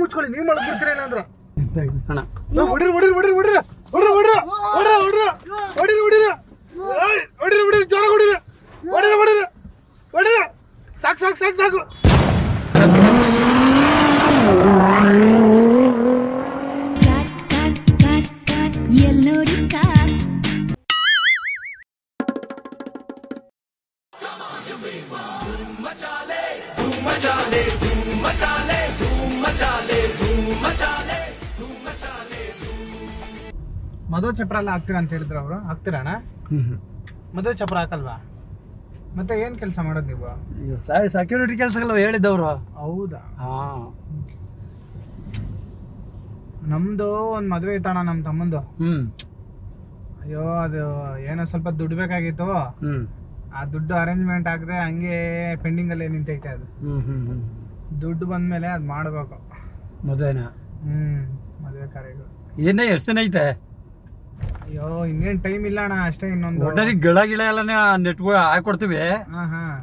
ಮುಚ್ಕೊಳ್ಳಿ ನೀವು ಮಲ್ಕೊಡ್ತೀರ ಇಲ್ಲ ಅಣ್ಣ ಸಾಕು ಸಾಕು ಸಾಕು ಸಾಕು ಮದುವೆ ಚಪ್ರ ಎಲ್ಲ ಹಾಕ್ತೀರಾ ಅಂತ ಹೇಳಿದ್ರು ಅವರು. ಹಾಕ್ತೀರಣ್ಣ? ಮದುವೆ ಚಪ್ರ ಹಾಕಲ್ವಾ? ಮತ್ತೆ ಏನ್ ಕೆಲಸ ಮಾಡೋದು ನೀವು? ಸೆಕ್ಯೂರಿಟಿ ಕೆಲಸಗಳು ಹೇಳಿದ್ದವ್ರು. ಹೌದಾ? ಹಾ, ನಮ್ದು ಒಂದ್ ಮದ್ವೆ ಇತ್ತಣ್ಣ ನಮ್ ತಮ್ಮಂದು. ಅಯ್ಯೋ ಅದು ಏನೋ ಸ್ವಲ್ಪ ದುಡ್ಡು ಬೇಕಾಗಿತ್ತು. ಆ ದುಡ್ಡು ಅರೇಂಜ್ಮೆಂಟ್ ಆಗದೆ ಹಂಗೆ ಪೆಂಡಿಂಗ್ ಅಲ್ಲಿ ನಿಂತೈತೆ ಅದು. ದುಡ್ಡು ಬಂದ್ಮೇಲೆ ಅದ್ ಮಾಡ್ಬೇಕು ಮದುವೆನ. ಮದುವೆ ಕಾರ್ಯಗಳು ಏನೇ ಎಷ್ಟು ದಿನ ಐತೆ? ಅಯ್ಯೋ ಇನ್ನೇನ್ ಟೈಮ್ ಇಲ್ಲ ಅಣ್ಣ, ಅಷ್ಟೇ. ಇನ್ನೊಂದು ಒಟ್ಟಲ್ಲಿ ಗಿಡ ಗಿಡ ಎಲ್ಲ ನೆಟ್ಗಳು ಹಾಕೊಡ್ತೀವಿ.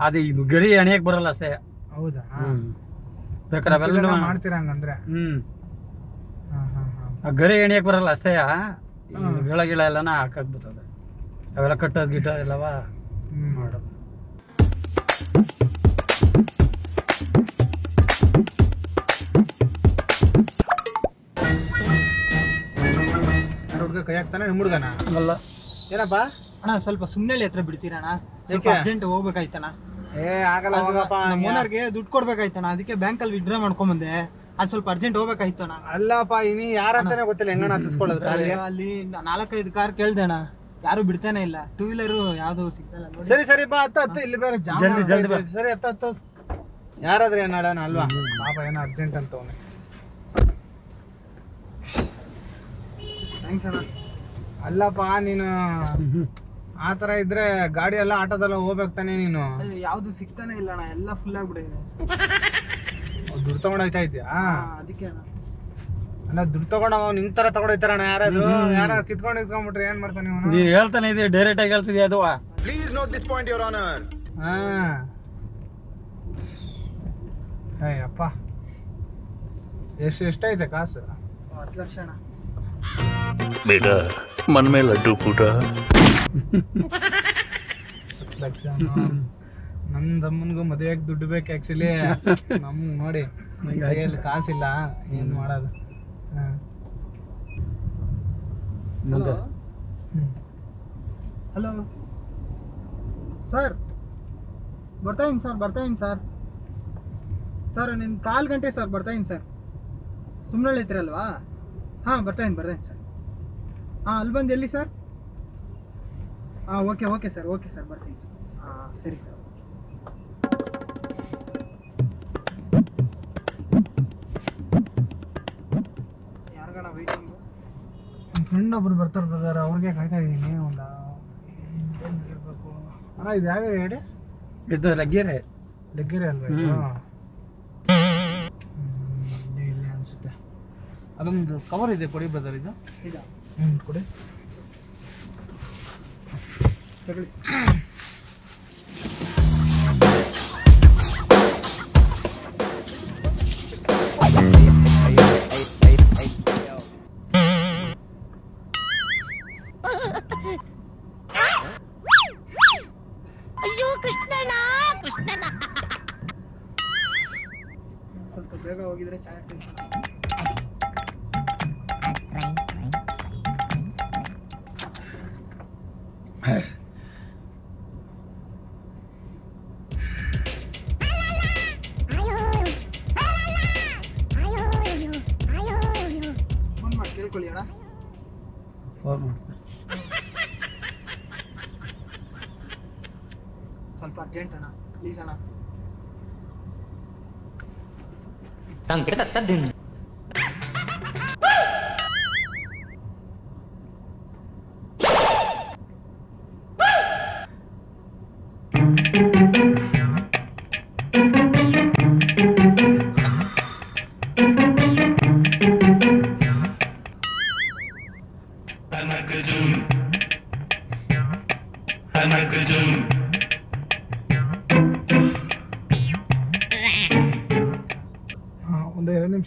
ಅದೇ ಇದು ಗರಿ ಎಣಿಯಕ್ ಬರಲ್ಲ ಅಷ್ಟೇ. ಹೌದಾ? ಬೇಕಾದ್ರೆ ಅವೆಲ್ಲ ಮಾಡ್ತೀರಾ ಹಂಗಂದ್ರೆ? ಆ ಗರಿ ಎಣಿಯಕ್ ಬರಲ್ಲ ಅಷ್ಟೇ. ಗಿಡ ಗಿಡ ಎಲ್ಲನ ಹಾಕಕ್ ಬರ್ತದೆ. ಅವೆಲ್ಲ ಕಟ್ಟೋದ್ ಗಿಟ ಎಲ್ಲವ ಮಾಡೋದು. ಹುಡುಗ ಕೈ ಹಾಕ್ತಾನೆ ನಿಮ್ಮ ಹುಡುಗನ? ಅಲ್ಲ. ಏನಪ್ಪ ಅಣ್ಣ ಸ್ವಲ್ಪ ಸುಮ್ಮನೆ ಹತ್ರ ಬಿಡ್ತೀರಣ್ಣ? ಸ್ವಲ್ಪ ಅರ್ಜೆಂಟ್ ಹೋಗ್ಬೇಕಾಯ್ತಣ್ಣ. ಆಗಲ್ಲ ಹೋಗಪ್ಪ. ನಮ್ಮ ಓನರ್ಗೆ ದುಡ್ಡು ಕೊಡ್ಬೇಕಾಯ್ತಣ್ಣ, ಅದಕ್ಕೆ ಬ್ಯಾಂಕಲ್ಲಿ ವಿಡ್ರಾ ಮಾಡ್ಕೊಂಬಂದೆ. ಅದು ಸ್ವಲ್ಪ ಅರ್ಜೆಂಟ್ ಹೋಗ್ಬೇಕಾಯ್ತಣ್ಣ. ಅಲ್ಲಪ್ಪ ಇನಿ ಯಾರ ಅಂತಾನೆ ಗೊತ್ತಿಲ್ಲ, ಹೆಂಗಣ್ಣ ಹತ್ತಿಸ್ಕೊಳ್ಳೋದು? ಅಲ್ಲಿ 4-5 ಕಾರ್ ಕೇಳ್ದಣ್ಣ, ಯಾರು ಬಿಡ್ತಾನೆ ಇಲ್ಲ. 2 ವೀಲರು ಯಾವ್ದು ಸಿಗ್ತಲ್ಲ. ಸರಿ ಸರಿ ಬಾ, ಹತ್ತು ಇಲ್ಲಿ ಬೇರೆ ಜಲ್ದಿ ಬಾ. ಸರಿ ಹತ್ತು ಯಾರಾದ್ರೆ ಏನಾಡೋಣ ಅಲ್ವಾ? ಪಾಪ ಏನೋ ಅರ್ಜೆಂಟ್ ಅಂತ ಅವನೇ. ಥ್ಯಾಂಕ್ಸ್ ಅಣ್ಣ. ಅಲ್ಲಪ್ಪ ನೀನು ಆ ಥರ ಇದ್ರೆ ಗಾಡಿ ಎಲ್ಲ ಆಟೋದೆಲ್ಲ ಹೋಗ್ಬೇಕು ತಾನೆ ನೀನು? ಯಾವ್ದು ಸಿಗ್ತಾನೆ ಇಲ್ಲ ಅಣ್ಣ, ಎಲ್ಲ ಫುಲ್ ಆಗ್ಬಿಟ್ಟಿದೆ. ದುಡ್ಡು ತಗೊಂಡೋಯ್ತಾ ಇದೆಯಾ? ಅದಕ್ಕೆ ಅಣ್ಣ. ಅಲ್ಲ ದುಡ್ಡು ತಗೊಂಡು ಅವ್ನು ನಿಂಗೆ ಥರ ತಗೊಂಡೋಯ್ತಾರಣ್ಣ. ಯಾರು ಕಿತ್ಕೊಂಡ್ಬಿಟ್ರೆ ಏನ್ ಮಾಡ್ತಾನೆ ಅವನು? ನೀನ್ ಹೇಳ್ತಾನೆ ಇದೆ, ಡೈರೆಕ್ಟ್ ಆಗಿ ಹೇಳ್ತಿದ್ಯಾ ಅದು? Please note this point your honour. ಅಪ್ಪ ಎಷ್ಟೈತೆ ಕಾಸು? 10 ಲಕ್ಷ ಅಣ್ಣ. ಬೇಡ ಮನ್ ಮೇಲೆ ಲಡ್ಡು ಪೂಟ. 10 ಲಕ್ಷ? ನನ್ನ ತಮ್ಮನಿಗೂ ಮದುವೆಗೆ ದುಡ್ಡು ಬೇಕು ಆ್ಯಕ್ಚುಲಿ. ನಮ್ಗೆ ನೋಡಿ ಕೈಯಲ್ಲಿ ಕಾಸಿಲ್ಲ, ಏನು ಮಾಡೋದು? ಹಲೋ ಸರ್, ಬರ್ತಾಯಿದ್ದೀನಿ ಸರ್. ಸರ್ ನಿನ್ನ 1/4 ಗಂಟೆ ಸರ್, ಬರ್ತಾಯಿದ್ದೀನಿ ಸರ್. ಸುಮ್ಮನೆ ಇರ್ತೀರಲ್ವಾ? ಹಾಂ ಬರ್ತಾಯಿದ್ದೀನಿ ಸರ್. ಹಾಂ ಅಲ್ಲಿ ಬಂದು ಎಲ್ಲಿ ಸರ್? ಹಾಂ ಓಕೆ ಸರ್ ಬರ್ತೀನಿ ಸರ್. ಹಾಂ ಸರಿ ಸರ್. ಯಾರಿಗಣ ವೆಯ್ಟಿಂಗು? ಫ್ರೆಂಡ್ ಒಬ್ರು ಬರ್ತಾರೆ ಬ್ರದರ್, ಅವ್ರಿಗೆ ಕಾಯ್ತಾ ಇದ್ದೀನಿ. ಒಂದು ಇರಬೇಕು ಅಣ್ಣ. ಇದು ಯಾವ ಹೇಳಿ? ಇದು ಲಗ್ಗೆರೆ ಅಲ್ವಾ ಇದು? ಇಲ್ಲಿ ಅನ್ಸುತ್ತೆ. ಅದೊಂದು ಕವರ್ ಇದೆ, ಕೊಡಿ ಬ್ರದರ್. ಇದು ಕೊಡಿ. ತಗೊಳ್ಳಿ. ಅಯ್ಯೋ ಕೃಷ್ಣಣ್ಣ. ಸ್ವಲ್ಪ ಬೇಗ ಹೋಗಿದ್ರೆ ಚೆನ್ನಾಗ್ತದೆ. ಫೋನ್ ಮಾಡಿ ಕೇಳ್ಕೊಳ್ಳಿ ಅಣ್ಣ. ಫೋನ್ ಮಾಡ್ತೀನಿ. ಸ್ವಲ್ಪ ಅರ್ಜೆಂಟ್ ಅಣ್ಣ, ಪ್ಲೀಸ್ ಅಣ್ಣ.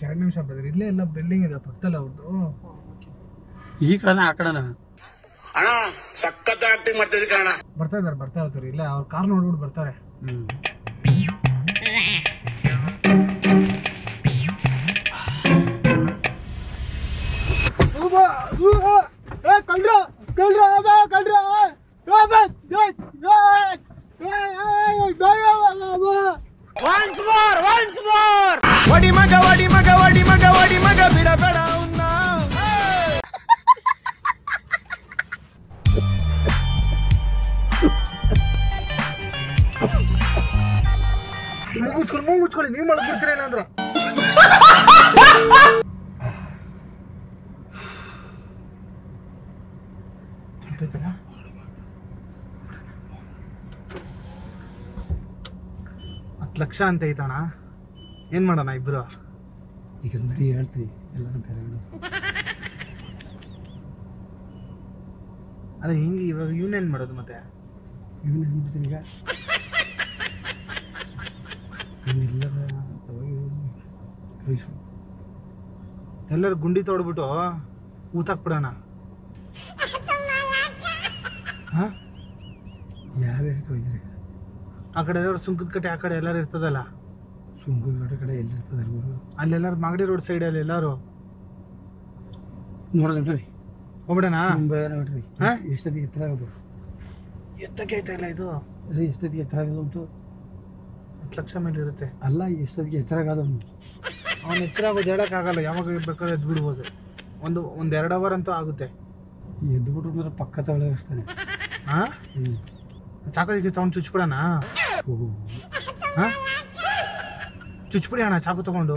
2 ನಿಮಿಷ ಬ್ರದರ್. ಇಲ್ಲೇ ಎಲ್ಲ ಬಿಲ್ಡಿಂಗ್ ಇದೆ ಪಕ್ಕದಲ್ಲಿ ಅವ್ರದ್ದು. ಈ ಕಡೆನ ಆ ಕಡೆನ ಬರ್ತಾ ಇರ್ತಾರೆ ಇಲ್ಲೇ. ಅವ್ರ ಕಾರ್ ನೋಡ್ಬಿಟ್ಟು ಬರ್ತಾರೆ. ಮುಚ್ಕೊಳ್ಳಿ ನೀವ್ ಮಾಡಕ್ ಬಿಡ್ತೀರ ಏನಂದ್ರ. $10 ಲಕ್ಷ ಅಂತ ಐತಣ್ಣ. ಏನ್ ಮಾಡೋಣ ಇಬ್ರು? ಈಗ ನಡಿ ಹೇಳ್ತೀವಿ ಎಲ್ಲರೂ ಬೇರೆ. ಅಲ್ಲ ಹಿಂಗೆ ಇವಾಗ ಇವನೇನ್ ಮಾಡೋದು ಮತ್ತೆ? ಇವನು ಹೇಳ್ಬಿಡ್ತೀನಿ ಈಗ. ಎಲ್ಲರೂ ಗುಂಡಿ ತೋಡ್ಬಿಟ್ಟು ಊತಾಕ್ಬಿಡೋಣ. ಯಾವ್ಯಾವ ಆ ಕಡೆ ಎಲ್ಲರೂ ಸುಂಕದ ಕಟ್ಟೆ ಆ ಕಡೆ ಎಲ್ಲರೂ ಇರ್ತದಲ್ಲ. ಸುಂಕದ ಕಡೆ ಎಲ್ಲಿರ್ತದೆ ಅಲ್ಲೆಲ್ಲಾರು ಮಾಗಡಿ ರೋಡ್ ಸೈಡ್ ಅಲ್ಲಿ ಎಲ್ಲಾರು ನೋಡ್ರಿ ಹೋಗ್ಬಿಡೋಣ. ನೋಡ್ರಿ ಎಷ್ಟೊತ್ತಿಗೆ ಎತ್ತರ ಆಗೋದು? ಎತ್ತಕ್ಕೆ ಆಯ್ತಾ ಇಲ್ಲ ಇದು? ಎಷ್ಟೊತ್ತಿಗೆ ಎತ್ತರ ಆಗೋದು ಉಂಟು? 10 ಲಕ್ಷ ಮೇಲೆ ಇರುತ್ತೆ. ಅಲ್ಲ ಎಷ್ಟೊತ್ತಿಗೆ ಎತ್ತರ ಆಗೋದು? ಅವ್ನು ಎಚ್ಚರ ಆಗೋದು ಹೇಳಕ್ಕಾಗಲ್ಲ. ಯಾವಾಗ ಬೇಕಾದ್ರೆ ಎದ್ದು ಬಿಡ್ಬೋದು. ಒಂದು 2 ಅವರ್ ಅಂತೂ ಆಗುತ್ತೆ. ಎದ್ದು ಬಿಟ್ಟು ಅಂದ್ರೆ ಪಕ್ಕ ತಗೊಳ್ಳಿಸ್ತಾನೆ. ಚಾಕು ತಗೊಂಡು ಚುಚ್ಬಿಡೋಣ. ಚುಚ್ಬಿಡಿ ಅಣ್ಣ ಚಾಕು ತಗೊಂಡು.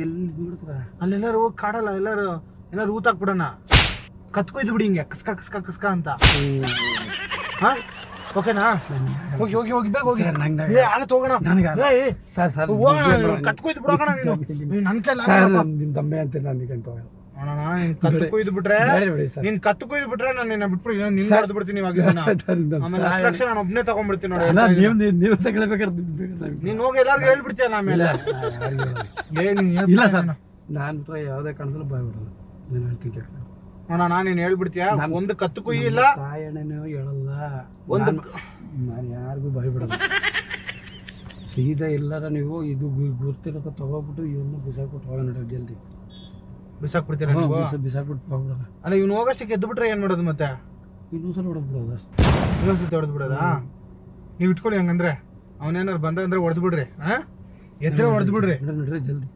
ಎಲ್ಲಿ ಬಿಡ್ತಾರ ಅಲ್ಲೆಲ್ಲಾರು ಹೋಗಿ ಕಾಡಲ್ಲ. ಎಲ್ಲಾರು ಊತಾಕ್ಬಿಡೋಣ. ಕತ್ಕೊಯ್ದು ಬಿಡಿ ಹಿಂಗೆ ಕಸ್ಕ ಕಸ್ಕ ಕಸ್ಕ ಅಂತ. ಓಕೆನಾ? ಹೋಗಿ ಬೇಗ ಹೋಗಿ. ಆಗತ್ತೆ ಹೋಗೋಣ. ಕತ್ಕೊಯ್ದು ಬಿಡೋಣ. ನನ್ ಕೈಲ ನಿಮ್ ತಮ್ಮೆ ಅಂತ ನನಗಂತ ಅಣ್ಣ ನೀನ್ ಕತ್ತು ಕೊಯ್ದು ಬಿಟ್ರೆ ನಾನು ನಿನ್ನ ಬಿಟ್ಬಿಡಿ. ನಿನ್ ಹೊಡೆದು ಬಿಡ್ತೀನಿ ಇವಾಗ. ಆಮೇಲೆ 10 ಲಕ್ಷ ನಾನು ಒಬ್ಬನೇ ತಗೊಂಡ್ಬಿಡ್ತೀನಿ ನೋಡಿ. ನೀವು ತಗೊಳ್ಬೇಕಾದ್ರೆ ನೀನ್ ಹೋಗಿ ಎಲ್ಲಾರ್ಗು ಹೇಳ್ಬಿಡ್ತೀಯಲ್ಲ ಆಮೇಲೆ. ಇಲ್ಲ ಸರ್ ನಾನು ಯಾವುದೇ ಕಾರಣದಲ್ಲೂ ಭಯ ಬಿಡಲ್ಲ. ನಾನು ಹೇಳ್ತೀನಿ ಅಣ್ಣ ನೀನ್ ಹೇಳ್ಬಿಡ್ತೀಯ. ಒಂದು ಕತ್ತು ಕೊಯ್ಯಿ ಇಲ್ಲ ತಾಯಣ್ಣನೂ ಹೇಳಲ್ಲ. ಒಂದು ನಾನು ಯಾರಿಗೂ ಭಯ ಬಿಡಲ್ಲ. ಸೀದಾ ಎಲ್ಲಾರ ನೀವು ಇದು ಗೊತ್ತಿರೋದ ತಗೋಬಿಟ್ಟು ಇವನ್ನ ಬಿಸಾಕ್ಬಿಟ್ಟು ಹೋಗೋಣ ನೋಡಿ. ಜಲ್ದಿ ಬಿಸಾಕ್ಬಿಡ್ತೀರ ನೀವು? ಬಿಸಾಕ್ಬಿಟ್ಟು ಹೋಗ್ಬಿಡೋದ. ಅಲ್ಲ ಇವ್ನು ಹೋಗಷ್ಟಕ್ಕೆ ಎದ್ದು ಬಿಟ್ರೆ ಏನ್ ಮಾಡೋದು ಮತ್ತೆ? ಇನ್ನೊಂದ್ಸಲ ಹೊಡೆದ್ ಬಿಡೋದು ಅಷ್ಟೇ. ಇನ್ನೊಂದ್ಸತಿ ಹೊಡೆದ್ ಬಿಡೋದಾ? ನೀವ್ ಇಟ್ಕೊಳ್ಳಿ ಹಂಗಂದ್ರೆ. ಅವನೇನಾರು ಬಂದ್ರೆ ಹೊಡೆದ್ ಬಿಡ್ರಿ. ಎದ್ರೆ ಹೊಡೆದ್ ಬಿಡ್ರಿ. ನೋಡ್ರಿ ಜಲ್ದಿ.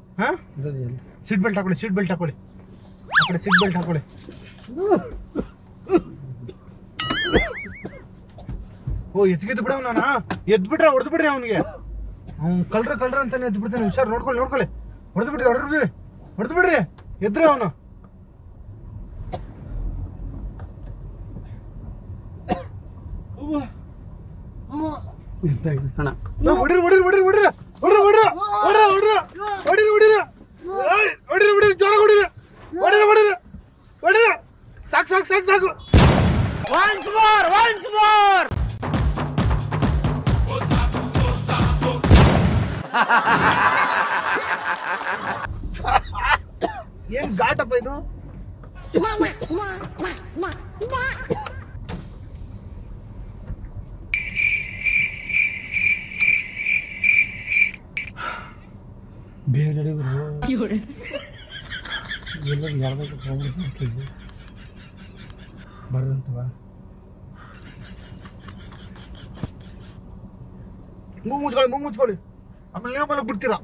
ಜಲ್ದಿ ಸೀಟ್ ಬೆಲ್ಟ್ ಹಾಕೊಳ್ಳಿ. ಆ ಕಡೆ ಸೀಟ್ ಬೆಲ್ಟ್ ಹಾಕೊಳ್ಳಿ. ಓ ಎತ್ಗೆದ್ದು ಬಿಡ ಅವನ. ಎದ್ಬಿಟ್ರೆ ಹೊಡೆದ್ ಬಿಡ್ರಿ ಅವನಿಗೆ. ಅವ್ನು ಕಳ್ರ ಅಂತಾನೆ ಎದ್ದು ಬಿಡ್ತಾನೆ. ಹುಷಾರ್ ನೋಡ್ಕೊಳ್ಳಿ. ಹೊಡೆದ್ ಬಿಡ್ರಿ. ಎದ್ರೆ ಅವನು. ಸಾಕು. ಏನ್ ಘಾಟಪ್ಪ ಇದು? ಬೇರೆ ಬರಂತವ ಮೂಗು ಮುಚ್ಕೊಳ್ಳಿ. ಆಮೇಲೆ ನೀವು ಮಲಗ್ ಬಿಡ್ತೀರಾ.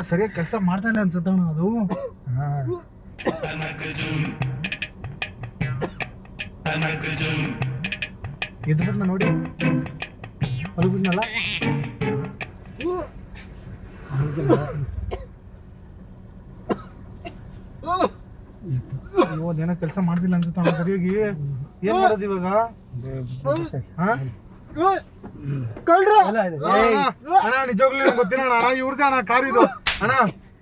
ಸರಿಯಾಗಿ ಕೆಲಸ ಮಾಡ್ತಾ ಇಲ್ಲ ಅನ್ಸುತ್ತಣ್ಣ ಅದು. ಎದ್ಬಿಟ್ನ ನೋಡಿ. ಮಲಗ್ಬಿಟ್ನಲ್ಲ. ಏನೋ ಕೆಲಸ ಮಾಡ್ತಿಲ್ಲ ಅನ್ಸುತ್ತಣ್ಣ ಸರಿಯಾಗಿ. ಏನ್ ಮಾಡೋದು ಇವಾಗ? ಅಣ್ಣ ನಿಜವಾಗ್ಲೂ ನನ್ಗೆ ಗೊತ್ತಿಲ್ಲ ಅಣ್ಣ. ಇವ್ರದೇ ಅಣ್ಣ ಕಾರ್ ಇದು. ಅಣ್ಣ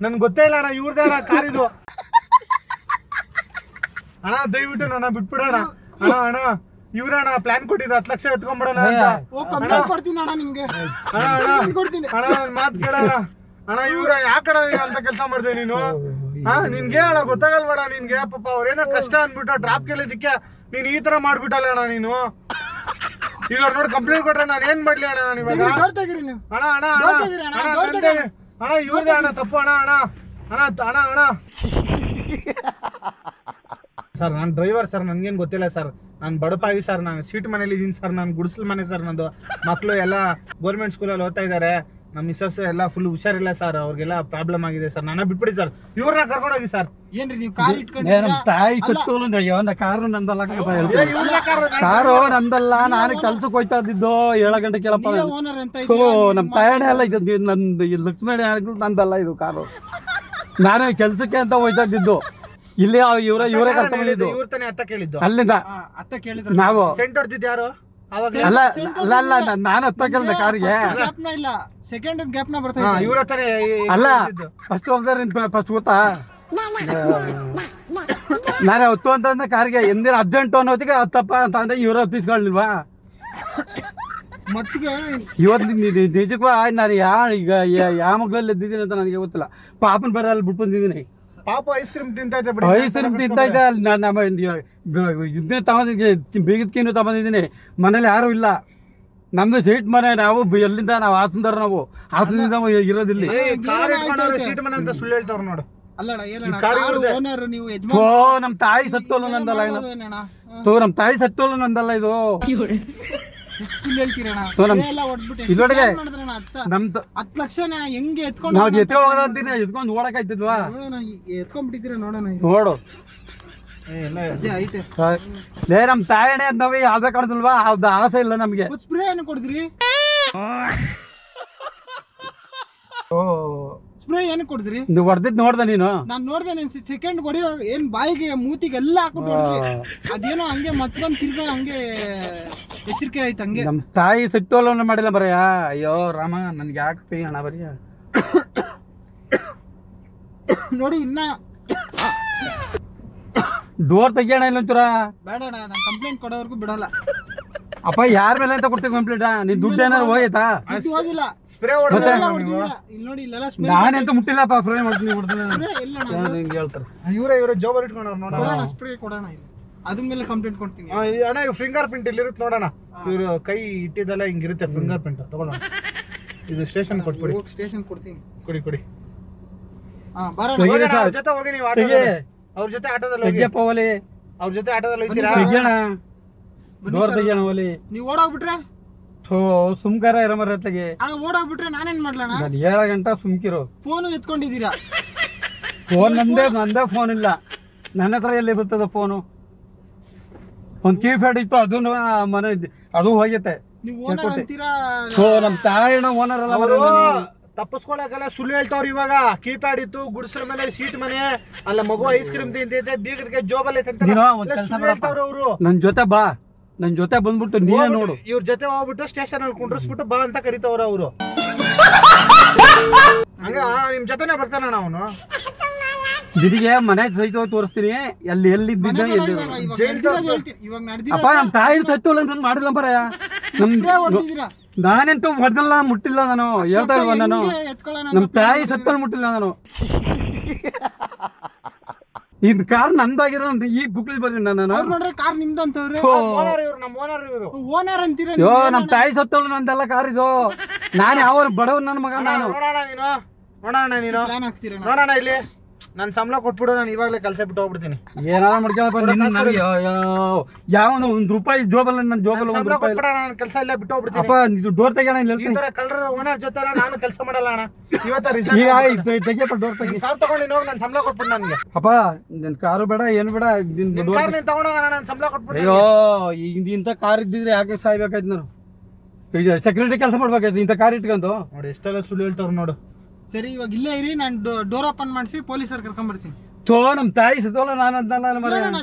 ನನ್ಗೆ ಗೊತ್ತೇ ಇಲ್ಲ ಅಣ್ಣ. ಇವ್ರದೇ ಅಣ್ಣ ಕಾರ್ ಇದು. ಅಣ್ಣ ದಯವಿಟ್ಟು ನನ್ನ ಬಿಟ್ಬಿಡೋಣ. ಅಣ್ಣ ಇವ್ರಣ್ಣ ಪ್ಲಾನ್ ಕೊಟ್ಟಿದ್ದು 10 ಲಕ್ಷ ಎತ್ಕೊಂಡ್ಬಿಡೋಣ ಅಂತ. ಕಂಪ್ಲೇಂಟ್ ಕೊಡ್ತೀನಿ ಅಣ್ಣ ನಿಮ್ಗೆ, ಕೊಡ್ತೀನಿ ಅಣ್ಣ ಮಾತು ಕೇಳೋಣ ಅಣ್ಣ. ಇವ್ರ ಯಾಕಡ ಅಂತ ಕೆಲಸ ಮಾಡ್ದೆ ನೀನು? ನಿನ್ಗೆ ಅಣ್ಣ ಗೊತ್ತಾಗಲ್ಬೇಡ ನಿನ್ಗೆ? ಪಾಪ ಅವ್ರೇನೋ ಕಷ್ಟ ಅನ್ಬಿಟ್ಟು ಡ್ರಾಪ್ ಕೇಳಿದಕ್ಕೆ ನೀನ್ ಈ ತರ ಮಾಡ್ಬಿಟ್ಟಲ್ಲ ಅಣ್ಣ ನೀನು. ಈಗ ನೋಡಿ ಕಂಪ್ಲೇಂಟ್ ಕೊಟ್ರೆ ನಾನು ಏನ್ ಮಾಡ್ಲಿ ಅಣ್ಣ? ನಾನು ಇವಾಗ ಅಣ್ಣ ಅಣ್ಣ ಅಣ್ಣ ಇವ್ರದೇ ಅಣ್ಣ ತಪ್ಪು ಅಣ್ಣ. ಅಣ್ಣ ಅಣ್ಣ ಅಣ್ಣ ಅಣ್ಣ ಸರ್ ನಾನು ಡ್ರೈವರ್ ಸರ್, ನನ್ಗೇನು ಗೊತ್ತಿಲ್ಲ ಸರ್. ನಾನು ಬಡಪಾಗಿ ಸರ್, ನಾನು ಸೀಟ್ ಮನೇಲಿ ಇದ್ದೀನಿ ಸರ್. ನಾನು ಗುಡಿಸಲ್ ಮನೆ ಸರ್. ನಂದು ಮಕ್ಕಳು ಎಲ್ಲ ಗೌರ್ಮೆಂಟ್ ಸ್ಕೂಲಲ್ಲಿ ಓದ್ತಾ ಇದ್ದಾರೆ. ನಮ್ಮ ಮಿಸ್ಸಸ್ ಎಲ್ಲ ಫುಲ್ ಹುಷಾರಿಲ್ಲ ಸರ್, ಅವ್ರಿಗೆಲ್ಲ ಪ್ರಾಬ್ಲಮ್ ಆಗಿದೆ ಸರ್. ನನ್ನ ಬಿಟ್ಬಿಡಿ ಸರ್, ಇವ್ರನ್ನ ಕರ್ಕೊಂಡೋಗಿ ಸರ್. ಏನ್ರಿ ನೀವು ಕಾರ್ ಇಟ್ಕೊಂಡು ತಾಯಿ ಸತ್ತೋಳು ಕಾರು ನಂದಲ್ಲ, ಕಾರು ನಂದಲ್ಲ. ನಾನು ಕೆಲ್ಸಕ್ಕೆ ಹೋಯ್ತಾ ಇದ್ದಿದ್ದು 7 ಗಂಟೆ ಕೇಳಪ್ಪ. ಓನರ್ ಅಂತ ನಮ್ಮ ತಾಯಣೆ ಎಲ್ಲ ಇದು ನಂದು, ಲಕ್ಷ್ಮಣ ನಂದಲ್ಲ ಇದು ಕಾರು. ನಾನು ಕೆಲ್ಸಕ್ಕೆ ಅಂತ ಹೋಯ್ತಾ ಇದ್ದಿದ್ದು. ಇಲ್ಲಿ ಇವರೇ ಕರ್ಕೊಂಡಿದ್ದು. ಇವ್ರ ತಾನೇ ಅತ್ತ ಕೇಳಿದ್ದು ಅಲ್ಲಿಂದ ಅತ್ತ ಕೇಳಿದ್ರು. ನಾವು ಸೆಂಟ್ ಹೊಡ್ತಿದ್ದು ಯಾರು ಅವಾಗ? ಅಲ್ಲ ನಾನು ಹತ್ತ ಕೇಳಿದೆ ಕಾರಿಗೆ. ಗ್ಯಾಪ್ನ ಇಲ್ಲ, ಸೆಕೆಂಡ್ ಗ್ಯಾಪ್ನ ಬರ್ತಾ ಇದೆ. ಇವ್ರ ಹತ್ರನೇ ಅಲ್ಲ ಫಸ್ಟ್ ಫಸ್ಟ್ ಗೊತ್ತಾ, ನಾನು ಹೊತ್ತು ಅಂತಂದ್ರೆ ಕಾರಿಗೆ ಎಂದಿನ ಅರ್ಜೆಂಟು ಅನ್ನೋದಿಗೆ ಹತ್ತಪ್ಪ ಅಂತ ಅಂದ್ರೆ ಇವ್ರು ಹತ್ತಿಸ್ಕೊಳ್ಳಿಲ್ವಾ? ಮತ್ತಿಗೆ ಇವತ್ತು ನಿಜಕ್ಕೂ ನಾನು ಈಗ ಯಾವ ಮಗ್ಳಲ್ಲಿ ಎದ್ದಿದ್ದೀನಿ ಅಂತ ನನಗೆ ಗೊತ್ತಿಲ್ಲ. ಪಾಪನ ಬರ ಅಲ್ಲಿ ಬಿಟ್ಟು ಬಂದಿದ್ದೀನಿ. ಪಾಪ ಐಸ್ ಕ್ರೀಮ್ ತಿಂತೈತೆ, ಐಸ್ ಕ್ರೀಮ್ ತಿಂತೈತೆ. ಅಲ್ಲಿ ನಮ್ಮ ಇದನ್ನೇ ತಗೊಂಡಿದ್ದೀನಿ, ಬೀಗದ್ಕಿನ್ನು ತಗೊಂಡಿದ್ದೀನಿ. ಮನೇಲಿ ಯಾರು ಇಲ್ಲ, ನಮ್ದು ಸೀಟ್ ಮನೆ. ನಾವು ಎಲ್ಲಿಂದ ನಾವು ಹಾಸನದವ್ರು, ನಾವು ಹಾಸನದಿಂದ ಇರೋದಿಲ್ಲಿ. ಸೀಟ್ ಮನೆ ಅಂತ ಸುಳ್ಳು ಹೇಳ್ತಾವ್ರ ನೋಡು. ಓನರ್ ನೀವು ನಮ್ಮ ತಾಯಿ ಸತ್ತೋಲು ನಂದಲ್ಲ ನಮ್ಮ ತಾಯಿ ಸತ್ತೋಲು ನಂದಲ್ಲ ಇದು. ಇದ್ರೊಳಗೆ ನಮ್ದು 10 ಲಕ್ಷ ಹೆಂಗೆ ಎತ್ಕೊಂಡು ನಾವು ಎತ್ಕೊಂಡು ಓಡಕ್ ಆಯ್ತಿದ್ವಾ? ಎತ್ಕೊಂಡ್ಬಿಟ್ಟಿದ್ದೀರಾ ನೋಡೋಣ. ನೋಡು ಐತೆ ಲೇ, ನಮ್ ತಾಯಣೆ ಅದ್ ನಾವೇ ಯಾವ್ದ ಕಾಣ್ದಲ್ವಾ? ಅದ್ ಆಸೆ ಇಲ್ಲ ನಮ್ಗೆ. ಸ್ಪ್ರೇ ಏನು ಕೊಡಿದ್ರಿ? ಸ್ಪ್ರೇ ಏನು ಕೊಡಿದ್ರಿ? ನೀವು ಹೊಡೆದಿದ್ ನೋಡ್ದ ನೀನು? ನಾನ್ ನೋಡ್ದೆ. ಸೆಕೆಂಡ್ ಹೊಡಿಯೋ ಏನ್ ಬಾಯಿಗೆ ಮೂತಿಗೆ ಎಲ್ಲ ಹಾಕ್ಬಿಟ್ಟು ಹೊಡೆದ್ರಿ. ಅದೇನೋ ಹಂಗೆ ಮತ್ತೊಂದ್ ತಿರ್ಗಾ ಹಂಗೆ ಎಚ್ಚರಿಕೆ ಆಯ್ತು. ಹಂಗೆ ನಮ್ ತಾಯಿ ಸತ್ತೋಲನ ಮಾಡಿಲ್ಲ ಬರಯ್ಯ. ಅಯ್ಯೋ ರಾಮ, ನನ್ಗೆ ಯಾಕೆ ಹಣ ಬರೀ ನೋಡಿ. ಇನ್ನ ಡೋರ್ ತೆಗಿಯೋಣ ಇಲ್ಲ ಒಂಚೂರ. ಬೇಡ ನಾನು ಕಂಪ್ಲೇಂಟ್ ಕೊಡೋವರೆಗೂ ಬಿಡಲ್ಲ. ಅಪ್ಪ ಯಾರ ಮೇಲೆ ಅಂತ ಕೊಡ್ತೀವಿ ಕಂಪ್ಲೇಂಟ್? ನೀನ್ ದುಡ್ಡು ಏನಾರು ಹೋಯ್ತಾ? ಹೋಗಿಲ್ಲ. ಸ್ಪ್ರೇ ಇಲ್ಲಿ ನೋಡಿ, ಇಲ್ಲೆಲ್ಲ ನಾನಂತೂ ಮುಟ್ಟಿಲ್ಲಪ್ಪ. ಫ್ರೈ ಮಾಡ್ತೀನಿ ಹೇಳ್ತಾರೆ. ಇವ್ರ ಜೋಬರ್ ಇಟ್ಕೊಂಡವ್ರು ನೋಡೋಣ. ಸ್ಪ್ರೇ ಕೊಡೋಣ, ಅದ್ರ ಮೇಲೆ ಕಂಪ್ಲೇಂಟ್ ಕೊಡ್ತೀನಿ. ಅಣ್ಣ ಇವ್ ಫಿಂಗರ್ ಪ್ರಿಂಟ್ ಇಲ್ಲಿ ಇರುತ್ತೆ ನೋಡೋಣ. ಇವ್ರು ಕೈ ಇಟ್ಟಿದ್ದೆಲ್ಲ ಹಿಂಗಿರುತ್ತೆ ಫಿಂಗರ್ ಪ್ರಿಂಟ್. ತಗೊಳ್ಳೋಣ, ಇದು ಸ್ಟೇಷನ್ ಕೊಟ್ಬಿಡಿ. ಸ್ಟೇಷನ್ ಕೊಡ್ತೀನಿ. ಕೊಡಿ. ಬರೋಣ. ಅವ್ರ ಜೊತೆ ಹೋಗಿ ನೀವು ಅವ್ರ ಜೊತೆ ಆಟೋದಲ್ಲಿ ಹೋಗಿ. ಅವ್ರ ಜೊತೆ ಆಟೋದಲ್ಲಿ ಹೋಗ್ತೀರಾ? ಡೋರ್ ತೆಗಿಯೋಣ ಹೋಲಿ. ನೀವು ಓಡೋಗ್ಬಿಟ್ರೆ ಸುಮ್ಕಾರ ಇರೋ ಮರತ್ತೆಗೆ. ಅಣ್ಣ ಓಡೋಗ್ಬಿಟ್ರೆ ನಾನೇನ್ ಮಾಡ್ಲಣ್ಣ? ನಾನು 7 ಗಂಟೆ ಸುಮ್ಕಿರೋ. ಫೋನು ಎತ್ಕೊಂಡಿದ್ದೀರಾ? ಫೋನ್ ನಂದೇ ಫೋನ್ ಇಲ್ಲ ನನ್ನ ಹತ್ರ. ಎಲ್ಲಿ ಬರ್ತದ ಫೋನು? ಒಂದ್ ಕೀಪ್ಯಾಡ್ ಇತ್ತು, ಅದನ್ನು ಮನೆ ಅದು ಹೋಗೈತೆ. ನೀವು ಓನರ್ ಅಂತೀರಾ? ನಮ್ ತಾಯಿನ ಓನರ್ ಅಲ್ಲ. ಅವರು ತಪ್ಪಿಸ್ಕೊಳಕಲ್ಲ, ಸುಳ್ಳು ಹೇಳ್ತಾವ್ರು. ಇವಾಗ ಕೀಪ್ಯಾಡ್ ಇತ್ತು, ಗುಡಿಸಲ ಮೇಲೆ ಸೀಟ್ ಮನೆ, ಅಲ್ಲ ಮಗು ಐಸ್ ಕ್ರೀಮ್ ತಿಂತೈತೆ, ಬೀಗದಕ್ಕೆ ಜೋಬಲ್ಲಿ ಅವರು. ನನ್ ಜೊತೆ ಬಾ, ನನ್ ಜೊತೆ ಬಂದ್ಬಿಟ್ಟು ನೀನೇ ನೋಡು. ಇವ್ರ ಜೊತೆ ಹೋಗ್ಬಿಟ್ಟು ಸ್ಟೇಷನ್ ಅಲ್ಲಿ ಕುಂಡ್ರಿಸ್ಬಿಟ್ಟು ಬಾ ಅಂತ ಕರಿತವ್ರ ಅವರು. ಹಂಗ ನಿಮ್ ಜೊತೆನೆ ಬರ್ತಾನ ಅವನು. ದಿದಿಗೆ ಮನೆ ಸಹಿತ ತೋರಿಸ್ತೀನಿ. ಎಲ್ಲಿದ್ದ ಅಪ್ಪ ನಮ್ ತಾಯಿ ಸತ್ತು ಅಂತ ಮಾಡಿಲ್ಲ ಬರಯ್ಯ. ನಾನೆಂತೂ ಹೊಡೆದಲ್ಲ, ಮುಟ್ಟಿಲ್ಲ. ನಾನು ಹೇಳ್ತಾ ಇಲ್ವ, ನಾನು ನಮ್ ತಾಯಿ ಸತ್ತಲ್ಲಿ ಮುಟ್ಟಿಲ್ಲ ನಾನು. ಇದ್ ಕಾರ್ ನಂದಾಗಿರೋ ಈಗ ಬುಕ್ಲಿ ಬರ್ರಿ ನಾನು. ಕಾರ್ ನಿಮ್ದಂತವ್ರೆ. ಓನರ್ ಅಂತೀರ? ನಮ್ ತಾಯಿ ಸತ್ತವಳು ನಂದಲ್ಲ ಕಾರ್ ಇದು. ನಾನು ಯಾವ ಬಡವ ನನ್ನ ಮಗ. ನಾನು ನೋಡೋಣ ಇಲ್ಲಿ ನಾನು ಸಂಬಳ ಕೊಟ್ಬಿಡು, ನಾನು ಇವಾಗಲೇ ಕೆಲಸ ಬಿಟ್ಟು ಹೋಗ್ಬಿಡ್ತೀನಿ. ಏನಾರ ಮಾಡ್ಕೊಳಪ್ಪ. ಯಾವನು ₹1 ಜೋಬಲ್ಲ, ನನ್ನ ಜೋಬಲ್ಲ ನಾನು ಕೆಲಸ ಇಲ್ಲ ಬಿಟ್ಟು ಹೋಗ್ಬಿಡ್ತೀನಿ. ಅಪ್ಪ ಡೋರ್ ತೆಗಿಯೋಣ. ಕಳ್ಳರ ಓನರ್ ಜೊತೆ ನಾನು ಕೆಲಸ ಮಾಡಲ್ಲ ಅಣ್ಣ. ಇವತ್ತ ತೆಗಿಯಪ್ಪ ಡೋರ್ ತೆಗಿ. ಕಾರ್ ತಗೊಂಡು ಹೋಗಿ ನಾನು ಸಂಬಳ ಕೊಟ್ಬಿಡು ನನಗೆ. ಅಪ್ಪ ನನ್ ಕಾರು ಬೇಡ, ಏನು ಬೇಡ. ತಗೊಂಡೋಗ ನಾನು ಸಂಬಳ ಕೊಟ್ಬಿಡು. ಅಯ್ಯೋ, ಇಂಥ ಕಾರ್ ಇದ್ದಿದ್ರೆ ಯಾಕೆ ಸಾಯ್ಬೇಕಾಯ್ತು ನಾನು? ಸೆಕ್ಯೂರಿಟಿ ಕೆಲಸ ಮಾಡ್ಬೇಕಾಯ್ತು ಇಂಥ ಕಾರ್ ಇಟ್ಕೊಂಡು. ನೋಡಿ ಎಷ್ಟೆಲ್ಲ ಸುಳ್ಳು ಹೇಳ್ತಾವ್ರು ನೋಡು. ಸರಿ, ಇವಾಗ ಇಲ್ಲೇ ಇರಿ, ನಾನು ಡೋರ್ ಓಪನ್ ಮಾಡಿಸಿ ಪೊಲೀಸರು ಕರ್ಕೊಂಡ್ ಬರ್ತೀನಿ. ನಮ್ ತಾಯಿ ಸತ್ತೋಲ್ಲ ನಾನು ಅಂತಲ್ಲ.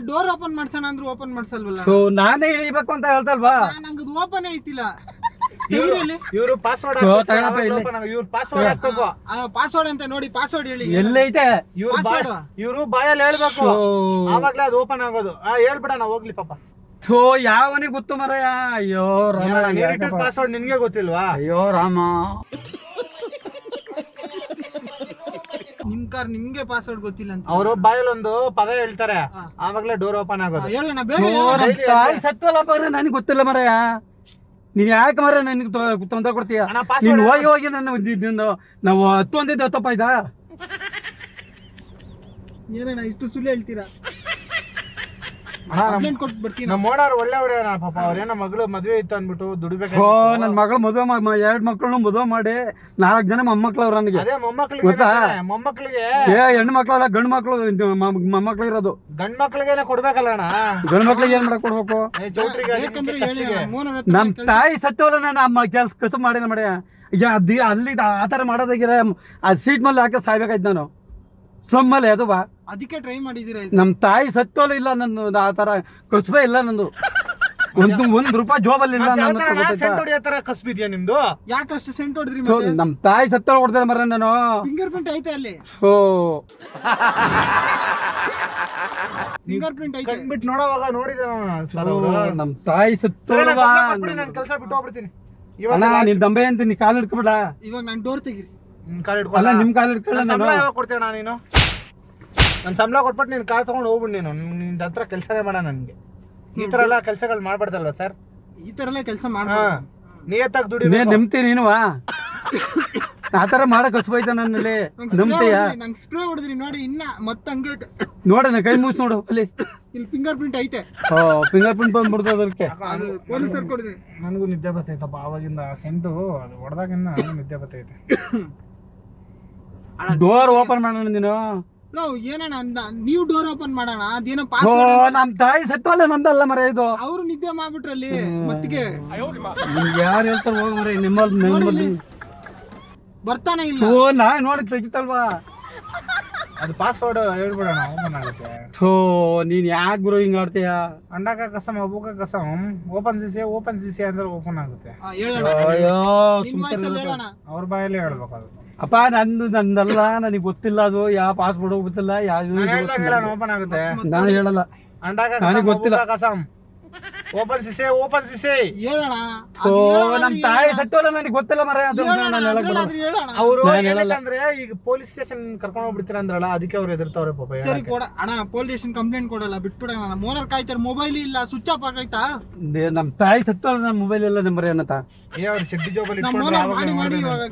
ಡೋರ್ ಓಪನ್ ಮಾಡ್ಸೋಣ ಅಂದ್ರು ಓಪನ್ ಮಾಡ್ಸಲ್ವಲ್ಲ? ನಾನೇ ಇಳಿಬೇಕು ಅಂತ ಹೇಳ್ತಲ್ವಾ? ನಂಗೆ ಓಪನ್ ಐತಿಲ್ಲ. ಇವ್ರು ಪಾಸ್ವರ್ಡ್ ಹಾಕ್ಬೇಕು. ಪಾಸ್ವರ್ಡ್ ಅಂತ ನೋಡಿ, ಪಾಸ್ವರ್ಡ್ ಹೇಳಿ. ಎಲ್ಲೈತೆ? ಇವ್ರು ಬಾಯಲ್ಲಿ ಹೇಳ್ಬೇಕು, ಆವಾಗ್ಲೇ ಅದು ಓಪನ್ ಆಗೋದು. ಹೇಳ್ಬಿಡ, ನಾವು ಹೋಗ್ಲಿ ಪಾಪ. ಥೋ ಯಾವನಿಗೆ ಗೊತ್ತು ಮರಯ್ಯ. ಅಯ್ಯೋ ರಾಮ, ಪಾಸ್ವರ್ಡ್ ನಿನ್ಗೆ ಗೊತ್ತಿಲ್ವಾ? ಅಯ್ಯೋ ರಾಮ. ನಿಮ್ ಕಾರ್ ನಿಮ್ಗೆ ಪಾಸ್ವರ್ಡ್ ಗೊತ್ತಿಲ್ಲ ಅಂತ ಅವರು ಬಾಯಲ್ಲಿ ಒಂದು ಪದ ಹೇಳ್ತಾರೆ, ಆವಾಗ್ಲೇ ಡೋರ್ ಓಪನ್ ಆಗೋದು. ಹೇಳೋಣ ಬೇಗ ತಾಯಿ ಸತ್ವಲ್ಲಪ್ಪ, ನನಗೆ ಗೊತ್ತಿಲ್ಲ ಮರಯ್ಯ. ನೀನ್ ಯಾಕೆ ಮರ ನನಗೆ ತೊಂದರೆ ಕೊಡ್ತೀಯ? ನೀನ್ ಹೋಗಿ ಹೋಗಿ ನನ್ನ ನಾವು 10 ಒಂದಿದ್ದು ತಪ್ಪಾಯ್ತಾ? ಏನಣ್ಣ ಇಷ್ಟು ಸುಳ್ಳು ಹೇಳ್ತೀರಾ? ಕಂಪ್ಲೇಂಟ್ ಕೊಟ್ಟು ಬರ್ತೀನಿ. ನಮ್ಮ ಓನರ್ ಒಳ್ಳೆ ಹೊಡೆಯ ಪಾಪ, ಅವ್ರೇನೋ ಮಗಳು ಮದ್ವೆ ಇತ್ತು ಅಂದ್ಬಿಟ್ಟು ದುಡಿಬೇಕು. ನನ್ನ ಮಗಳು ಮದುವೆ 2 ಮಕ್ಕಳನ್ನು ಮದುವೆ ಮಾಡಿ 4 ಜನ ಮೊಮ್ಮಕ್ಳು ಅವ್ರು ನನಗೆ. ಅದೇ ಮೊಮ್ಮಕ್ಳಿಗೆ ಹೆಣ್ಣು ಮಕ್ಳಲ್ಲ, ಗಂಡು ಮಕ್ಳು ಮೊಮ್ಮಕ್ಳು ಇರೋದು. ಗಂಡ್ ಮಕ್ಳಿಗೇನೆ ಕೊಡ್ಬೇಕಲ್ಲ ಅಣ್ಣ. ಗಂಡು ಮಕ್ಳಿಗೆ ಏನ್ ಮಾಡಕ್ ಕೊಡ್ಬೇಕು? ಬೇಕಂದ್ರೆ ಹೇಳಿ ಅಣ್ಣ, ಓನರ್ ಹತ್ರ ನಮ್ ತಾಯಿ ಸತ್ಯವಲ್ಲ, ನಾನು ಕೆಲ್ಸ ಕಸ ಮಾಡಿಲ್ಲ ಮಾಡ್ಯ. ಅಲ್ಲಿ ಆತರ ಮಾಡೋದಾಗಿರ ಆ ಸೀಟ್ ಮೇಲೆ ಹಾಕಿ ಸಾಯ್ಬೇಕಾಯ್ತು ನಾನು ಸ್ಲಮ್ಮಲ್ಲಿ. ಅದು ಬಾ ಅದಕ್ಕೆ ಟ್ರೈ ಮಾಡಿದೀರಾ? ನಮ್ ತಾಯಿ ಸತ್ವಲ್ಲ ಇಲ್ಲ, ನಂದು ಆ ತರ ಕಸುಬೇ ಇಲ್ಲ ನಂದು. ಒಂದ್ ರೂಪಾಯಿ ಜೋಬಲ್ಲಿ ಇಲ್ಲ. ಕಸ್ಬಿದ್ಯಾ ನಿಮ್ದು? ಯಾಕಷ್ಟು ಸೆಂಟ್ ಹೊಡೆದ್ರಿ? ನಮ್ ತಾಯಿ ಸತ್ವ ಹೊಡ್ತಾರೆ ಮರ ನಾನು. ಫಿಂಗರ್ ಪ್ರಿಂಟ್ ಐತೆ ಅಲ್ಲಿ. ಫಿಂಗರ್ ಪ್ರಿಂಟ್ ಐತೆ. ಕಣ್ಬಿಟ್ಟು ನೋಡೋವಾಗ ನೋಡಿದೆ ನಮ್ ತಾಯಿ ಸತ್ವ. ನಾನು ಕೆಲಸ ಬಿಟ್ಟು ಹೋಗ್ಬಿಡ್ತೀನಿ ನಿನ್ ದಂಬೆ ಅಂತ ನೀ ಕಾಲು ಹಿಡ್ಕೊಬೇಡ. ಇವಾಗ ನಾನು ಡೋರ್ ತೆಗಿರಿ. ಅಲ್ಲ ನಿಮ್ ಕಾಲು ಹಿಡ್ಕೊಳ್ಳ. ಸಂಬಳ ಯಾವಾಗ ಕೊಡ್ತೇಣ ನೀನು? ನನ್ ಸಂಬಳ ಕೊಟ್ಬಿಟ್ಟು ನೀನ್ ಕಾರ್ ತಗೊಂಡು ಹೋಗ್ಬಿಡ್. ನೀನು ನಿನ್ ಹತ್ರ ಕೆಲಸನೇ ಮಾಡ. ನನ್ಗೆ ಈ ತರ ಎಲ್ಲ ಕೆಲಸಗಳು ಮಾಡ್ಬಾರ್ದಲ್ವಾ ಸರ್? ಈ ತರ ಎಲ್ಲ ಕೆಲಸ ಮಾಡ್ಬಾರ್ದು. ನಿಯತ್ತಾಗಿ ದುಡಿ. ನೆಮ್ತಿ ನೀನುವಾ ಆತರ ಮಾಡಕ್ ಹಸ್ಬೈತ ನನ್ನಲ್ಲಿ. ನಂಬ್ತೀಯ? ನಂಗೆ ಸ್ಪ್ರೇ ಹೊಡೆದ್ರಿ ನೋಡ್ರಿ, ಇನ್ನ ಮತ್ತೆ ಹಂಗೆ ನೋಡೋಣ, ಕೈ ಮುಗಿಸ್ ನೋಡು ಅಲ್ಲಿ. ಇಲ್ಲಿ ಫಿಂಗರ್ ಪ್ರಿಂಟ್ ಐತೆ. ಫಿಂಗರ್ ಪ್ರಿಂಟ್ ಬಂದ್ಬಿಡ್ತು ಅದಕ್ಕೆ. ಅದು ಪೊಲೀಸರು ಕೊಡಿದ್ರಿ. ನನಗೂ ನಿದ್ದೆ ಬರ್ತೈತಪ್ಪ ಅವಾಗಿಂದ. ಸೆಂಟು ಅದು ಹೊಡೆದಾಗಿಂದ ನನಗೂ ನಿದ್ದೆ ಬರ್ತೈತೆ. ಡೋರ್ ಓಪನ್ ಮಾಡೋಣ ನೀನು. ಏನಣ್ಣ ನೀವು ಡೋರ್ ಓಪನ್ ಮಾಡೋಣ. ಅದೇನೋ ಪಾಸ್ವರ್ಡ್. ನಮ್ ತಾಯಿ ಸತ್ವಲ್ಲ, ನಂದಲ್ಲ ಮರ ಇದು. ಅವ್ರು ನಿದ್ದೆ ಮಾಡ್ಬಿಟ್ರಲ್ಲಿ ಮತ್ತಿಗೆ ಯಾರು ಹೇಳ್ತಾರೆ ಹೋಗ್ರಿ ನಿಮ್ಮಲ್ಲಿ ಬರ್ತಾನೆ ಇಲ್ಲ. ನಾ ನೋಡಿ ತೆಗಿತಲ್ವಾ ಅದು ಪಾಸ್ವರ್ಡ್ ಹೇಳ್ಬಿಡೋಣ, ಓಪನ್ ಆಗುತ್ತೆ. ನೀನ್ ಯಾಕೆ ಗುರು ಹಿಂಗ್ ಆಡ್ತೀಯ? ಅಂಡಾಕ ಕಸಮ್ ಅಬೂಕ ಕಸಮ್ ಓಪನ್ ಸಿಸಿ ಅಂದ್ರೆ ಓಪನ್ ಆಗುತ್ತೆ. ಅಯ್ಯೋ ಅವ್ರ ಬಾಯಲ್ಲಿ ಹೇಳ್ಬೇಕು ಅದು. ಅಪ್ಪ ನಂದಲ್ಲ, ನನಗೆ ಗೊತ್ತಿಲ್ಲ ಅದು ಯಾವ ಪಾಸ್ವರ್ಡ್ ಗೊತ್ತಿಲ್ಲ. ಓಪನ್ ಆಗುತ್ತೆ. ನಾನು ಹೇಳಲ್ಲ, ನನಗೆ ಗೊತ್ತಿಲ್ಲ. ಕಸಮ್ ಓಪನ್ ಸಿಸಿ ಹೇಳೋಣ. ನಮ್ ತಾಯಿ ಸತ್ತೋಲ್ಲ, ನನಗೆ ಗೊತ್ತಿಲ್ಲ ಮರ. ಅವರು ಅಂದ್ರೆ ಈಗ ಪೊಲೀಸ್ ಸ್ಟೇಷನ್ ಕರ್ಕೊಂಡು ಹೋಗ್ಬಿಡ್ತೀರ ಅಂದ್ರಲ್ಲ, ಅದಕ್ಕೆ ಅವ್ರು ಎದುರ್ತಾವ್ರೆ ಪಾಪ. ಸರಿ ಕೊಡ ಅಣ್ಣ, ಪೊಲೀಸ್ ಸ್ಟೇಷನ್ ಕಂಪ್ಲೇಂಟ್ ಕೊಡಲ್ಲ, ಬಿಟ್ಬಿಡೋಣ. ಓನರ್ ಕಾಯ್ತಾರೆ, ಮೊಬೈಲ್ ಇಲ್ಲ, ಸ್ವಿಚ್ ಆಫ್ ಆಗೈತಾ? ನಮ್ ತಾಯಿ ಸತ್ತೋಲ್ಲ, ನನ್ನ ಮೊಬೈಲ್ ಎಲ್ಲ ನಂಬರ್ ಏನತ್ತ? ಅವ್ರು ಚಡ್ಡಿ ಜೋಬಲ್ಲಿ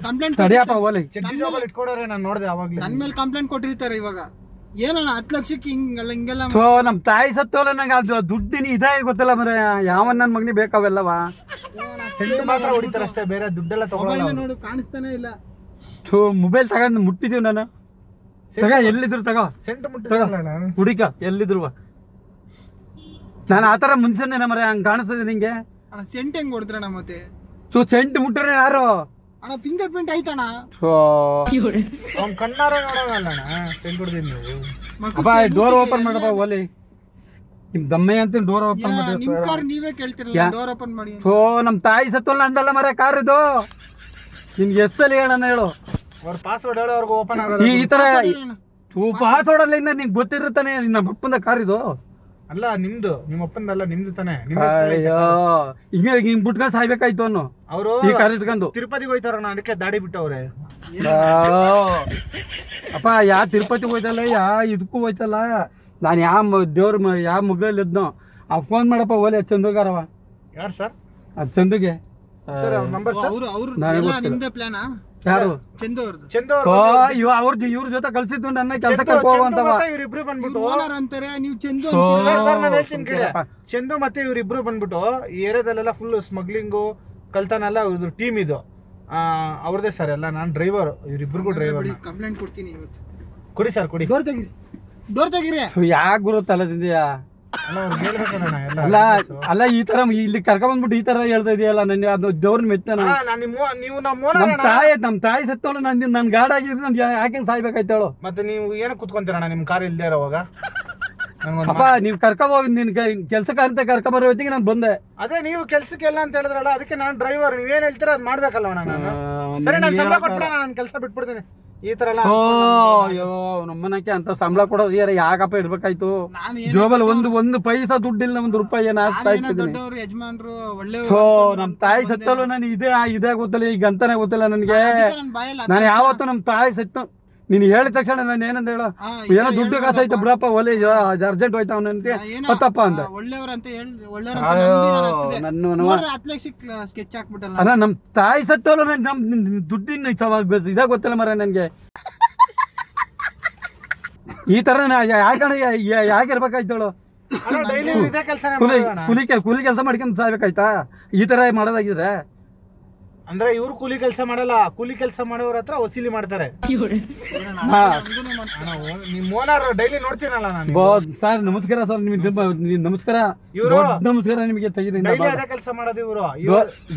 ಕಂಪ್ಲೇಂಟ್ ತಡಿಯಪ್ಪ ಓಲಿ. ಚಡ್ಡಿ ಜೋಬಲ್ಲಿ ಇಟ್ಕೊಡೋರೆ, ನಾನು ನೋಡಿದೆ ಅವಾಗ್ಲೇ. ನನ್ ಮೇಲೆ ಕಂಪ್ಲೇಂಟ್ ಕೊಟ್ಟಿರ್ತಾರೆ ಇವಾಗ. ಏನಣ್ಣ 10 ಲಕ್ಷಕ್ಕೆ ಹಿಂಗೆಲ್ಲ? ನಮ್ ತಾಯಿ ಸತ್ತೋಲ್ಲ, ನಂಗೆ ಅದು ದುಡ್ಡಿನ ಇದೇ ಗೊತ್ತಿಲ್ಲ ಮರ. ಯಾವನ್ ನನ್ ಮಗನಿ ಬೇಕಾವೆಲ್ಲವಾ? ಸೆಂಟ್ ಮಾತ್ರ ಹೊಡಿತಾರೆ ಅಷ್ಟೇ, ಬೇರೆ ದುಡ್ಡೆಲ್ಲ ತಗೊಳ್ಳಲ್ಲ. ನೋಡು, ಕಾಣಿಸ್ತಾನೆ ಇಲ್ಲ. ಮೊಬೈಲ್ ತಗೊಂಡ್ ಮುಟ್ಟಿದೀವಿ ನಾನು. ತಗ ಎಲ್ಲಿದ್ರು ತಗೋ, ಸೆಂಟ್ ಮುಟ್ಟಿಲ್ಲ ಹುಡಿಕ ಎಲ್ಲಿದ್ರು. ನಾನು ಆತರ ಮುಂಚೆನೆ ಮರ ಹಂಗ್ ಕಾಣಿಸ್ತದೆ ನಿಂಗೆ. ಸೆಂಟ್ ಹೆಂಗ್ ಹೊಡೆದ್ರಣ್ಣ ಮತ್ತೆ? ಸೆಂಟ್ ಮುಟ್ರೆ ಯಾರು? ಅಣ್ಣ ಫಿಂಗರ್ ಪ್ರಿಂಟ್ ಐತಣ್ಣ. ಅವ್ನ್ ಕಣ್ಣಾರ ನೋಡೋಣ ಸೆಂಟ್ ಹೊಡೆದಿದ್ ನೀವು. ಡೋರ್ ಓಪನ್ ಮಾಡಪ್ಪ ಓಲಿ. ನಿಮ್ ದಮ್ಮೆ ಅಂತ ಡೋರ್ ಓಪನ್ ಮಾಡಿ. ನಿಮ್ ಕಾರ್ ನೀವೇ ಕೇಳ್ತಿರಲ್ಲ, ಡೋರ್ ಓಪನ್ ಮಾಡಿ. ನಮ್ ತಾಯಿ ಸತ್ತೋಲ್ಲ ಅಂದಲ್ಲ ಮರ ಕಾರ್ ಇದು. ನಿಮ್ಗೆ ಎಷ್ಟಲ್ಲಿ ಹೇಳಣ್ಣ ಹೇಳು. ಅವ್ರ ಪಾಸ್ವರ್ಡ್ ಹೇಳೋ ಅವ್ರಿಗೆ ಓಪನ್ ಆಗೋದು. ಈ ತರ ಪಾಸ್ವರ್ಡ್ ಅಲ್ಲ, ಇನ್ನ ನಿಂಗೆ ಗೊತ್ತಿರುತ್ತಾನೆ. ನಮ್ಮ ಅಪ್ಪಂದ ಕಾರ್ ಇದು ಅಲ್ಲ, ನಿಮ್ದು. ನಿಮ್ಮ ಅಪ್ಪಂದಲ್ಲ, ನಿಮ್ದು ತಾನೆ. ಹಿಂಗ್ ಬಿಟ್ಕೊಂಡ್ ಸಾಯ್ಬೇಕಾಯ್ತು ಅನ್ನು. ಅವರು ಈ ಕಾರ್ ಇಟ್ಕೊಂಡು ತಿರುಪತಿಗೆ ಹೋಯ್ತಾರ, ಅದಕ್ಕೆ ದಾಡಿ ಬಿಟ್ಟವ್ರೆ. ಅಪ್ಪ ತಿರುಪತಿಗೆ ಹೋಯ್ತಲ್ಲ, ಇದಕ್ಕೂ ಹೋಯ್ತಲ್ಲ. ನಾನು ದೇವ್ರ ಮುಗ್ಲಲ್ಲಿ ಇದ್ನೋ. ಫೋನ್ ಮಾಡಪ್ಪ ಓಲೆ ಚಂದುಗಾರವ. ಯಾರು ಸರ್? ಚಂದುಗೆ ನಂಬರ್. ನಿಮ್ದೇ ಪ್ಲಾನಾ? ಯಾರು? ಚಂದು ಅವ್ರದ್ದು. ಇವ್ರ ಜೊತೆ ಕಳ್ಸಿದ್ದು ನನ್ನ ಕೆಲಸ ಕರ್ಕೋಂತವ. ಇವ್ರಿಬ್ರು ಬಂದ್ಬಿಟ್ಟು ಓನರ್ ಅಂತಾರೆ, ನೀವು ಚಂದು ಚಂದು ಮತ್ತೆ ಇವ್ರಿಬ್ರು ಬಂದ್ಬಿಟ್ಟು ಈ ಏರಿಯಾದಲ್ಲೆಲ್ಲ ಫುಲ್ ಸ್ಮಗ್ಲಿಂಗು ಕಳ್ತನ ಎಲ್ಲ ಇವ್ರದ್ದು ಟೀಮ್ ಇದು. ಅವ್ರದೇ ಸರ್ ಎಲ್ಲ. ನಾನು ಡ್ರೈವರ್, ಇವ್ರಿಬ್ರಿಗೂ ಡ್ರೈವರ್. ಕಂಪ್ಲೇಂಟ್ ಕೊಡ್ತೀನಿ ಇವತ್ತು. ಕೊಡಿ ಸರ್, ಕೊಡಿ. ಡೋರ್ ತೆಗಿರಿ. ಯಾಕೆ ಗುರು ತಲೆದಿದ್ಯಾ? ಅಲ್ಲ ಈ ತರ ಇಲ್ಲಿ ಕರ್ಕೊಂಡ್ ಬಂದ್ಬಿಟ್ಟು ಈ ತರ ಹೇಳ್ತಾ ಇದೆಯಲ್ಲ, ನನ್ಗೆ ಅದು ದೇವ್ರನ್ನ ಮೆತ್ತನ. ನಮ್ ತಾಯಿ ಸತ್ತೋಳು, ನನ್ ಗಾಡ್ ಆಗಿದ್ರು ನನ್ ಯಾಕೆ ಸಾಯ್ಬೇಕಾಯ್ತಾಳು? ಮತ್ತೆ ನೀವು ಏನಕ್ಕೆ ಕುತ್ಕೊಂತೀರಣ್ಣ ನಿಮ್ ಕಾರ್ ಇಲ್ದೇ ಇರೋವಾಗ? ಅಪ್ಪ ನೀವ್ ಕರ್ಕೊಂಡ್ ಹೋಗಿ ನಿನ್ ಕೆಲ್ಸಕ್ಕೆ ಅಂತ ಕರ್ಕೊಂಡ್ ಬರೋ ಹೊತ್ತಿಗೆ ನಾನು ಬಂದೆ. ಅದೇ ನೀವು ಕೆಲ್ಸಕ್ಕೆ ಎಲ್ಲ ಅಂತ ಹೇಳಿದ್ರಲ್ಲ, ಅದಕ್ಕೆ ನಾನು ಡ್ರೈವರ್. ನೀವೇನ್ ಹೇಳ್ತೀರ ಅದ್ ಮಾಡ್ಬೇಕಲ್ಲ ನಾನು. ಸರಿ ನಾನು ಸಂಬಳ ಕೊಟ್ಬಿಡ, ನಾನು ಕೆಲಸ ಬಿಟ್ಬಿಡ್ತೀನಿ. ಈ ತರ ಎಲ್ಲ ಅಯ್ಯೋ ನಮ್ಮನಕ್ಕೆ ಅಂತ ಸಂಬಳ ಕೊಡೋದು ಯಾಕಪ್ಪ ಇರ್ಬೇಕಾಯ್ತು? ಜೋಬಲ್ ಒಂದು ಪೈಸಾ ದುಡ್ಡಿಲ್ಲ, ₹1 ಆಸ್ತಾ ಇದ್ದೀನಿ. ದೊಡ್ಡವರು ಯಜಮಾನ್ರು ಒಳ್ಳೆ ಸೊ ನಮ್ ತಾಯಿ ಸತ್ತಲ್ಲ, ನನಗೆ ಇದೇ ಗೊತ್ತಿಲ್ಲ, ಈಗ ಅಂತಾನೆ ಗೊತ್ತಿಲ್ಲ ನನಗೆ. ನಾನು ಯಾವತ್ತು ನಮ್ ತಾಯಿ ಸತ್ತು ನೀನು ಹೇಳಿದ ತಕ್ಷಣ ನಾನು ಏನಂತ ಹೇಳ, ಏನೋ ದುಡ್ಡು ಕಾಸೈತೆ ಬಿಡಪ್ಪ, ಒಲೆ ಅರ್ಜೆಂಟ್ ಹೋಯ್ತಾ ಅವನಂತೆ ಪತ್ತಪ್ಪ ಅಂತ. ಸ್ಕೆಚ್ ಹಾಕ್ಬಿಟ್ಟಲ್ಲ. ಅಲ್ಲ ನಮ್ ತಾಯಿ ಸತ್ತಲ್ಲ, ನಮ್ ದುಡ್ಡಿನ ಇದೇ ಗೊತ್ತಿಲ್ಲ ಮರ ನನ್ಗೆ. ಈ ತರ ಯಾಕೆ ಇರ್ಬೇಕಾಯ್ತಳು? ಕೂಲಿ ಕೆಲಸ ಮಾಡ್ಕೊಂಡ್ ಸಾಯ್ಬೇಕಾಯ್ತಾ? ಈ ತರ ಮಾಡೋದಾಗಿದ್ರೆ ಅಂದ್ರೆ ಇವ್ರು ಕೂಲಿ ಕೆಲಸ ಮಾಡಲ್ಲ, ಕೂಲಿ ಕೆಲಸ ಮಾಡೋರ ಹತ್ರ ವಸೂಲಿ ಮಾಡ್ತಾರೆ. ನಿಮ್ ಓನರ್ ಡೈಲಿ ನೋಡ್ತೀನಲ್ಲ ನಾನು. ಸರ್ ನಮಸ್ಕಾರ ಸರ್, ನಿಮ್ಗೆ ನಮಸ್ಕಾರ, ನಮಸ್ಕಾರ ನಿಮಗೆ. ಅದೇ ಕೆಲಸ ಮಾಡೋದು ಇವರು.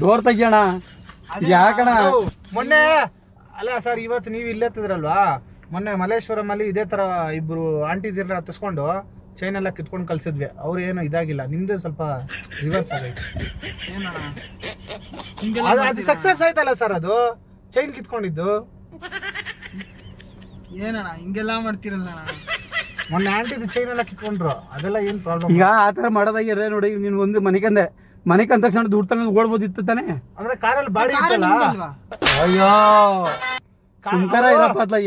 ಡೋರ್ ತೆಗಿಯೋಣ ಯಾಕಣ? ಮೊನ್ನೆ ಅಲ್ಲ ಸರ್, ಇವತ್ತು ನೀವು ಇಲ್ಲೆತ್ತಿದ್ರಲ್ವಾ, ಮೊನ್ನೆ ಮಲ್ಲೇಶ್ವರಂ ಅಲ್ಲಿ ಇದೇ ತರ ಇಬ್ರು ಆಂಟಿದಿರ್ನ ಹತ್ತಿಸ್ಕೊಂಡು ಚೈನ್ ಎಲ್ಲ ಕಿತ್ಕೊಂಡು ಕಳ್ಸಿದ್ವಿ. ಅವ್ರು ಏನು ಇದಾಗಿಲ್ಲ, ನಿಮ್ದು ಸ್ವಲ್ಪ ರಿವರ್ಸ್ ಆಗೈತೆ. ಅದು ಸಕ್ಸಸ್ ಆಯ್ತಲ್ಲ ಸರ್, ಅದು ಚೈನ್ ಕಿತ್ಕೊಂಡಿದ್ದು. ಏನಣ್ಣ ಹಿಂಗೆಲ್ಲ ಮಾಡ್ತಿರಲ್ಲ? ಮೊನ್ನೆ ಆಂಟಿದು ಚೈನ್ ಎಲ್ಲ ಕಿತ್ಕೊಂಡ್ರು, ಅದೆಲ್ಲ ಏನ್ ಪ್ರಾಬ್ಲಮ್? ಈಗ ಆತರ ಮಾಡೋದಾಗಿರ ನೋಡಿ, ನೀನ್ ಒಂದು ಮನೆ ಕಂದ ತಕ್ಷಣ ದುಡ್ಡು ತಗೊಂಡು ಓಡ್ಬೋದಿತ್ತು ತಾನೆ. ಅಂದ್ರೆ ಕಾರಲ್ಲಿ ಬಾಡಿ ಇತ್ತಲ್ಲ. ಅಯ್ಯೋ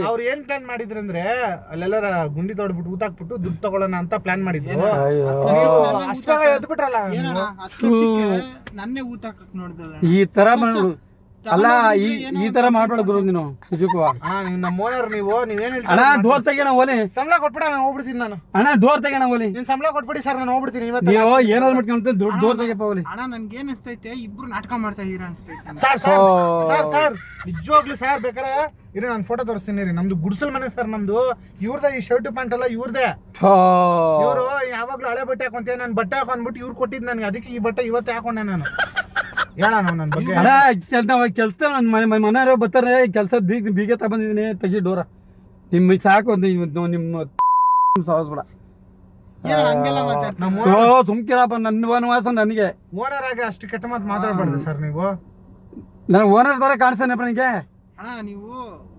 ಅವ್ರು ಏನ್ ಪ್ಲಾನ್ ಮಾಡಿದ್ರು ಅಂದ್ರೆ, ಅಲ್ಲೆಲ್ಲರ ಗುಂಡಿ ತೊಡ್ಬಿಟ್ಟು ಊತಾಕ್ಬಿಟ್ಟು ದುಡ್ಡು ತಗೊಳ್ಳೋಣ ಅಂತ ಪ್ಲಾನ್ ಮಾಡಿದ್ರು. ಅಷ್ಟಾಗ ಎದ್ಬಿಟ್ರಲ್ಲ. ನನ್ನೇ ಊತಾಕಕ್ ನೋಡಿದ್ರಲ್ಲ. ಈ ತರ ಮಾಡು ಅಲ್ಲ, ಈ ತರ ಮಾಡ್ಬೇಡ ಗುರು ನೀನು. ನಿಜಕ್ಕೂ ನಮ್ಮ ಓನರ್ ನೀವೇನ್ ಹೇಳ್ತೀರಾ? ಅಣ್ಣ ಡೋರ್ ತೆಗಿಯೋಣ ಓಲಿ, ಸಂಬಳ ಕೊಟ್ಬಿಡ, ನಾನು ಹೋಗ್ಬಿಡ್ತೀನಿ. ನಾನು ಅಣ್ಣ ಡೋರ್ ತೆಗಿಯೋಣ ಓಲಿ, ನೀನ್ ಸಂಬಳ ಕೊಟ್ಬಿಡಿ ಸರ್, ನಾನು ಹೋಗ್ಬಿಡ್ತೀನಿ. ಇವತ್ತು ನೀವು ಏನಾದ್ರು ಮಾಡ್ಕೊಂತ ಡೋರ್ ತೆಗಿಯಪ್ಪ ಓಲಿ. ಅಣ್ಣ ನನ್ಗೆ ಏನ್ ಅನ್ಸ್ತೈತೆ, ಇಬ್ರು ನಾಟಕ ಮಾಡ್ತಾ ಇದೀರಾ ಅನ್ಸ್ತೈತೆ. ಸರ್ ನಿಜವಾಗ್ಲು ಸರ್, ಬೇಕಾರೆ ಇರಿ ನಾನು ಫೋಟೋ ತೋರಿಸ್ತೀನಿ ರೀ. ನಮ್ದು ಗುಡ್ಸಲ್ ಮನೆ ಸರ್, ನಮ್ದು ಇವ್ರದೇ. ಈ ಶರ್ಟ್ ಪ್ಯಾಂಟ್ ಎಲ್ಲ ಇವ್ರದೇ. ಇವ್ರು ಯಾವಾಗ್ಲೂ ಹಳೆ ಬಟ್ಟೆ ಹಾಕೊಂತ, ನಾನು ಬಟ್ಟೆ ಹಾಕೊಂಡ್ಬಿಟ್ಟು ಇವ್ರು ಕೊಟ್ಟಿದ್ ನನಗೆ, ಅದಕ್ಕೆ ಈ ಬಟ್ಟೆ ಇವತ್ತೇ ಹಾಕೊಂಡೆ ನಾನು. ಹೇಳ ನನ್ನ ಬಗ್ಗೆ. ಕೆಲ್ಸ ಮನೆಯವ್ರು ಬರ್ತಾರೆ, ಕೆಲ್ಸ ಬೀಗ ತಗೊಂಡಿದ್ದೀನಿ, ತೆಗಿ ಡೋರ. ನಿಮ್ ಸಾಕು ನಿಮ್ಮ ಸಾವಸ್ಬೇಡ. ಸುಮ್ಕಿರಪ್ಪ, ನನ್ನ ವನವಾಸ ನನಗೆ. ಓನರ್ ಆಗಿ ಅಷ್ಟು ಕೆಟ್ಟ ಮಾತು ಮಾತಾಡ್ಬಾರ್ದು ಸರ್ ನೀವು. ನನಗೆ ಓನರ್ ತರ ಕಾಣಿಸ್ತಾನಪ್ಪ ನನಗೆ. ಅಣ್ಣ ನೀವು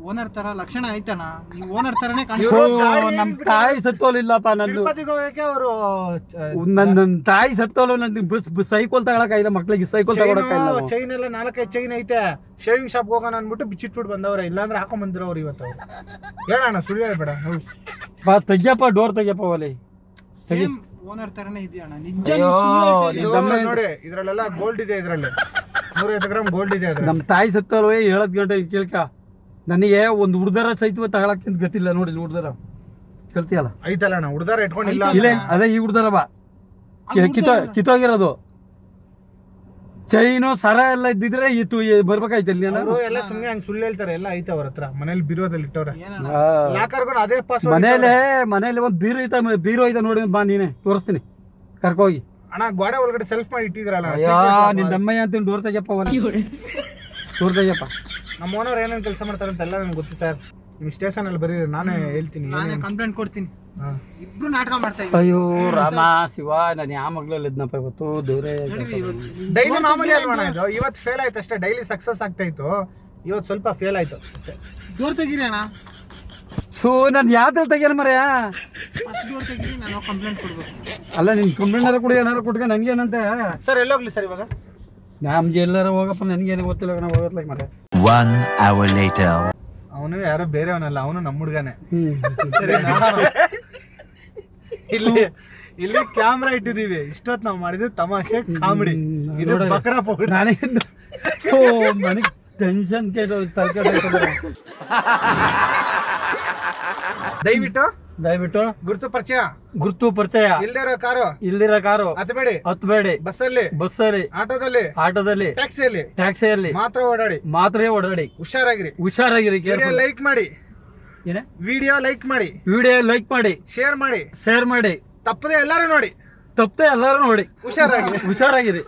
ಓನರ್ ತರ ಲಕ್ಷಣ ಆಯ್ತಣ್ಣ, ನೀವು ಓನರ್ ತರನೇ ನಮ್ ತಾಯಿ ಸತ್ತೋಲಿಲ್ಲಪ್ಪ. ನಂದು ಅವರು ನನ್ನ ತಾಯಿ ಸತ್ತೋಲು, ನನ್ಗೆ ಸೈಕಲ್ ತಗೊಳಕಾಗಿಲ್ಲ, ಮಕ್ಳಿಗೆ ಸೈಕಲ್ ತಗೊಳಕಾಗಿಲ್ಲ. ಚೈನ್ ಎಲ್ಲ 4-5 ಚೈನ್ ಐತೆ. ಶೇವಿಂಗ್ ಶಾಪ್ ಹೋಗೋಣ ಅನ್ಬಿಟ್ಟು ಬಿಚ್ಚಿಟ್ಬಿಟ್ಟು ಬಂದವ್ರೆ, ಇಲ್ಲಾಂದ್ರೆ ಹಾಕೊಂಡ್ ಬಂದಿರೋ ಅವ್ರು ಇವತ್ತು. ಹೇಳೋಣ, ಸುಳ್ಳು ಹೇಳ್ಬೇಡ. ಬಾ ತೆಗಿಯಪ್ಪ, ಡೋರ್ ತೆಗಿಯಪ್ಪ ಒಲಿ. ಓನರ್ ತರನೇ ಇದೆಯಣ್ಣ, ನಿಜ. ನೋಡಿ ಇದ್ರಲ್ಲೆಲ್ಲ ಗೋಲ್ಡ್ ಇದೆ, ಇದ್ರಲ್ಲಿ 150 ಗ್ರಾಮ್ ಗೋಲ್ಡ್ ಇದೆ. ನಮ್ ತಾಯಿ ಸತ್ತಲ್ವ 7 ಗಂಟೆ ಕೇಳ್ಕ. ನನಗೆ ಒಂದು ಹುಡ್ದಾರ ಸಹಿತ ತಗೊಳಕ್ಕಿಂತ ಗೊತ್ತಿಲ್ಲ. ನೋಡಿ ಹುಡ್ದಾರ ಕೇಳ್ತೀಯಲ್ಲ, ಐತಲ್ಲ ಅಣ್ಣ ಹುಡ್ದಾರ ಇಟ್ಕೊಂಡಿಲ್ಲ. ಇಲ್ಲೇ ಅದೇ ಈ ಹುಡ್ದಾರ ಬಾ, ಕಿತ್ತೋಗಿರೋದು ಚೈನು ಸರ ಎಲ್ಲ ಇದ್ದಿದ್ರೆ ಇತ್ತು ಬರ್ಬೇಕಾಯ್ತು. ಅಲ್ಲಿ ಎಲ್ಲ ಸುಮ್ಮನೆ ಹಂಗ್ ಸುಳ್ಳು ಹೇಳ್ತಾರೆ, ಎಲ್ಲ ಐತೆ ಅವ್ರ ಹತ್ರ. ಮನೇಲಿ ಬೀರೋದಲ್ಲಿ ಇಟ್ಟವ್ರೆ, ಅದೇ ಪಾಸ್. ಮನೇಲಿ ಒಂದು ಬೀರೋ ಐತೆ ನೋಡಿ, ಬಾ ನೀನೆ ತೋರಿಸ್ತೀನಿ, ಕರ್ಕೋಗಿ. ಅಣ್ಣ ಗೋಡೆ ಒಳಗಡೆ ಸೆಲ್ಫ್ ಮಾಡಿ ಇಟ್ಟಿದ್ರಲ್ಲ, ನಿನ್ ದಮ್ಮಯ್ಯ ಅಂತ ಡೋರ್ ತೆಗಿಯಪ್ಪ, ಡೋರ್ ತೆಗಿಯಪ್ಪ. ನಮ್ಮ ಓನರ್ ಏನೇನ್ ಕೆಲಸ ಮಾಡ್ತಾರೆ ಅಂತ ಎಲ್ಲ ನನ್ಗೆ ಗೊತ್ತು ಸರ್. ನಿಮ್ ಸ್ಟೇಷನ್ ಅಲ್ಲಿ ಬರೀ ನಾನೇ ಹೇಳ್ತೀನಿ, ನಾನೇ ಕಂಪ್ಲೇಂಟ್ ಕೊಡ್ತೀನಿ. ಇಬ್ರು ನಾಟಕ ಮಾಡ್ತಾ ಇದ್ದೀವಿ. ಅಯ್ಯೋ ರಾಮ ಶಿವ, ನಾನು ಯಾವ ಮಗ್ಳಲ್ಲಿ ಇದ್ನಪ್ಪ ಇವತ್ತು. ದೇವ್ರೆ, ಡೈಲಿ ಮಾಮೂಲಿ ಅಲ್ವಣ ಇದು. ಇವತ್ತು ಫೇಲ್ ಆಯ್ತು ಅಷ್ಟೇ, ಡೈಲಿ ಸಕ್ಸಸ್ ಆಗ್ತಾ ಇತ್ತು, ಇವತ್ತು ಸ್ವಲ್ಪ ಫೇಲ್ ಆಯ್ತು ಅಷ್ಟೇ. ಡೋರ್ ತೆಗೀರಿ ಅಣ್ಣ. ಸೊ ನಾನು ಯಾವ್ದ್ರಲ್ಲಿ ತೆಗಿಯಲ್ಲ ಮರ್ಯಾ, ಡೋರ್ ತೆಗೀರಿ, ನಾನು ಕಂಪ್ಲೇಂಟ್ ಕೊಡ್ಬೇಕು. ಅಲ್ಲ ನಿನ್ ಕಂಪ್ಲೇಂಟ್ ಕೊಡಿ, ಏನಾರು ಕೊಟ್ಕ ನನ್ಗೆ ಏನಂತೆ. ಸರ್ ಎಲ್ಲೋಗ್ಲಿ ಸರ್ ಇವಾಗ? ನಮ್ಗೆ ಎಲ್ಲಾರ ಹೋಗಪ್ಪ, ನನ್ಗೇನು ಗೊತ್ತಿಲ್ಲ, ನಾವು ಹೋಗತ್ಲಾಗ ಮರ. 1 hour later. ಅವನು ಯಾರೋ ಬೇರೆಯವನಲ್ಲ, ಅವನು ನಮ್ಮ ಹುಡುಗನೇ. ಇಲ್ಲಿ ಕ್ಯಾಮ್ರಾ ಇಟ್ಟಿದೀವಿ, ಇಷ್ಟೊತ್ತು ನಾವು ಮಾಡಿದ್ವಿ ತಮಾಷೆ ಕಾಮಿಡಿ. ಇದು ಬಕ್ರಾ ಪೌಡರ್. ನನಗೆ ಟೆನ್ಷನ್ ದಯವಿಟ್ಟು ಗುರ್ತು ಪರಿಚಯ ಇಲ್ದಿರೋ ಕಾರು ಹತ್ಬೇಡಿ. ಬಸ್ಸಲ್ಲಿ ಆಟೋದಲ್ಲಿ ಟ್ಯಾಕ್ಸಿಯಲ್ಲಿ ಮಾತ್ರ ಓಡಾಡಿ. ಹುಷಾರಾಗಿರಿ. ಲೈಕ್ ಮಾಡಿ, ವಿಡಿಯೋ ಲೈಕ್ ಮಾಡಿ, ಶೇರ್ ಮಾಡಿ, ತಪ್ಪದೆ ಎಲ್ಲರೂ ನೋಡಿ. ಹುಷಾರಾಗಿರಿ.